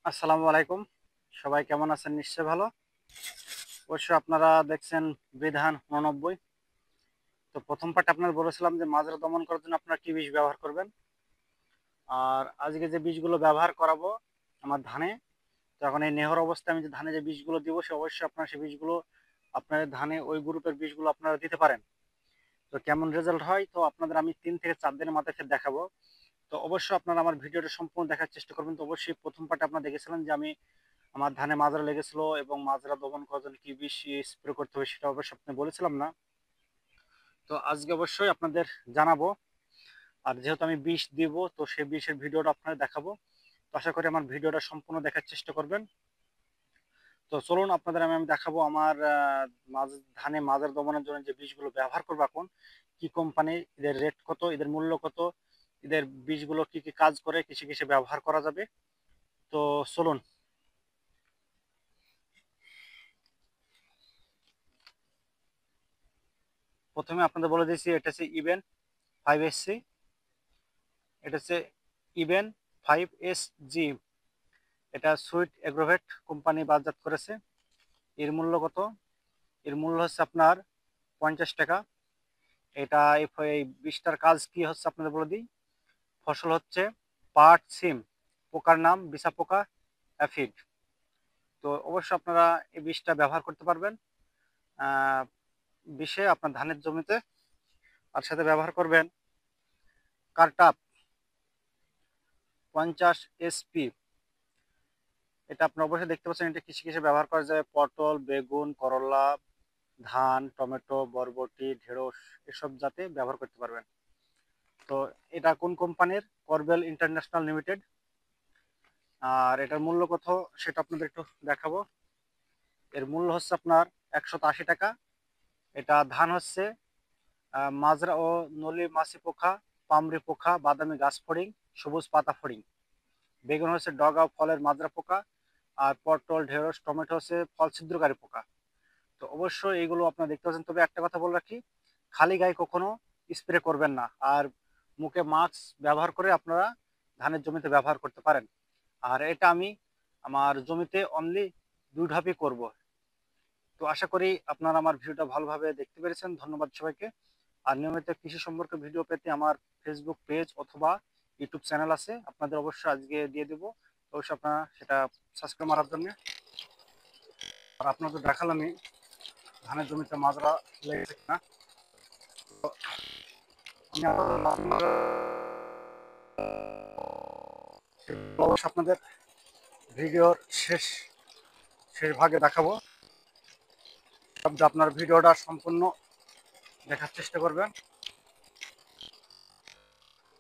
আসসালামু আলাইকুম। সবাই কেমন আছেন? নিশ্চয়ই ভালো। অবশ্যই আপনারা দেখছেন বিধান ৮৯। তো ১ম পার্টে আপনাদের বলেছিলাম যে মাজরা দমন করার জন্য আপনারা কি বিষ ব্যবহার করবেন। আর আজকে যে বীজগুলো ব্যবহার করাবো আমার ধানে, তো এখন এই নেহর অবস্থায় আমি যে ধানে যে বীজগুলো দিব সে অবশ্যই আপনারা সেই বীজগুলো আপনাদের ধানে ওই গ্রুপের বীজগুলো আপনারা দিতে পারেন। তো কেমন রেজাল্ট হয় তো আপনাদের আমি ৩ থেকে ৪ দিনের মাথায় ফের দেখাবো। তো অবশ্যই আপনারা আমার ভিডিওটা সম্পূর্ণ দেখার চেষ্টা করবেন। তো অবশ্যই ১ম পার্টে আপনারা দেখেছিলেন যে আমি আমার ধানে মাজরা লেগেছিল এবং মাজরা দমন করার জন্য কি বিষ স্প্রে করতে হবে সেটা অবশ্য আপনি বলেছিলাম না। তো আজকে অবশ্যই আপনাদের জানাবো। আর যেহেতু আমি বিষ দিব তো সেই বিষের ভিডিওটা আপনাদের দেখাবো। তো আশা করি আমার ভিডিওটা সম্পূর্ণ দেখার চেষ্টা করবেন। তো চলুন আপনাদের আমি দেখাবো আমার ধানে মাজরা দমনের জন্য যে বীজগুলো ব্যবহার করবো এখন, কি কোম্পানি, এদের রেট কত, এদের মূল্য কত, এদের বীজগুলো কি কি কাজ করে, কিসে কিসে ব্যবহার করা যাবে। তো চলুন। প্রথমে আপনাদের বলে দিয়েছি এটা হচ্ছে ইভেন 5SC, এটা হচ্ছে ইভেন 5SG। এটা সুইট এগ্রোভেট কোম্পানি বাজার করেছে। এর মূল্য কত? এর মূল্য হচ্ছে আপনার 50 টাকা। এটা এই বীজটার কাজ কি হচ্ছে আপনাদের বলে দিই। ফসল হচ্ছে পাট সিম, পোকার নাম বিছা পোকা অ্যাফিড। তো অবশ্যই আপনারা এই বীজটা ব্যবহার করতে পারবেন বিষে আপনার ধানের জমিতে। আর সাথে ব্যবহার করবেন কার্টাপ 50SP। এটা আপনারা অবশ্যই দেখতে পাচ্ছেন, এটা কিসে কিসে ব্যবহার করা যায়। পটল, বেগুন, করলা, ধান, টমেটো, বরবটি, ঢেঁড়স এসব জাতে ব্যবহার করতে পারবেন। তো এটা কোন কোম্পানির? Corbel international limited. আর এটার মূল্য কত সেটা আপনাদের একটু দেখাবো। এর মূল্য হচ্ছে আপনার 180 টাকা। এটা ধান হচ্ছে মাজরা ও নলি মাছি পোকা, পামরি পোকা, বাদামি গাছ ফড়িং, সবুজ পাতা ফড়িং। বেগুন হচ্ছে ডগা ফলের মাজরা পোকা। আর পটল, ঢেঁড়স, টমেটো হচ্ছে ফল ছিদ্রকারী পোকা। তো অবশ্যই এইগুলো আপনারা দেখতে পাচ্ছেন। তবে একটা কথা বলে রাখি, খালি গায়ে কখনো স্প্রে করবেন না। আর মুখে মাস্ক ব্যবহার করে আপনারা ধানের জমিতে ব্যবহার করতে পারেন। আর এটা আমি আমার জমিতে অনলি 2 ধাপই করব। তো আশা করি আপনারা আমার ভিডিওটা ভালোভাবে দেখতে পেরেছেন। ধন্যবাদ সবাইকে। আর নিয়মিত কৃষি সম্পর্কে ভিডিও পেতে আমার ফেসবুক পেজ অথবা ইউটিউব চ্যানেল আছে, আপনাদের অবশ্যই আজকে দিয়ে দেবো। অবশ্যই আপনারা সেটা সাবস্ক্রাইব মারার জন্য। আর আপনাদের দেখালামই ধানের জমিতে মাজরা লেগেছে কিনা। অবশ্যই আপনাদের ভিডিওর শেষ শেষ ভাগে দেখাবো। আপনার ভিডিওটা সম্পূর্ণ দেখার চেষ্টা করবেন।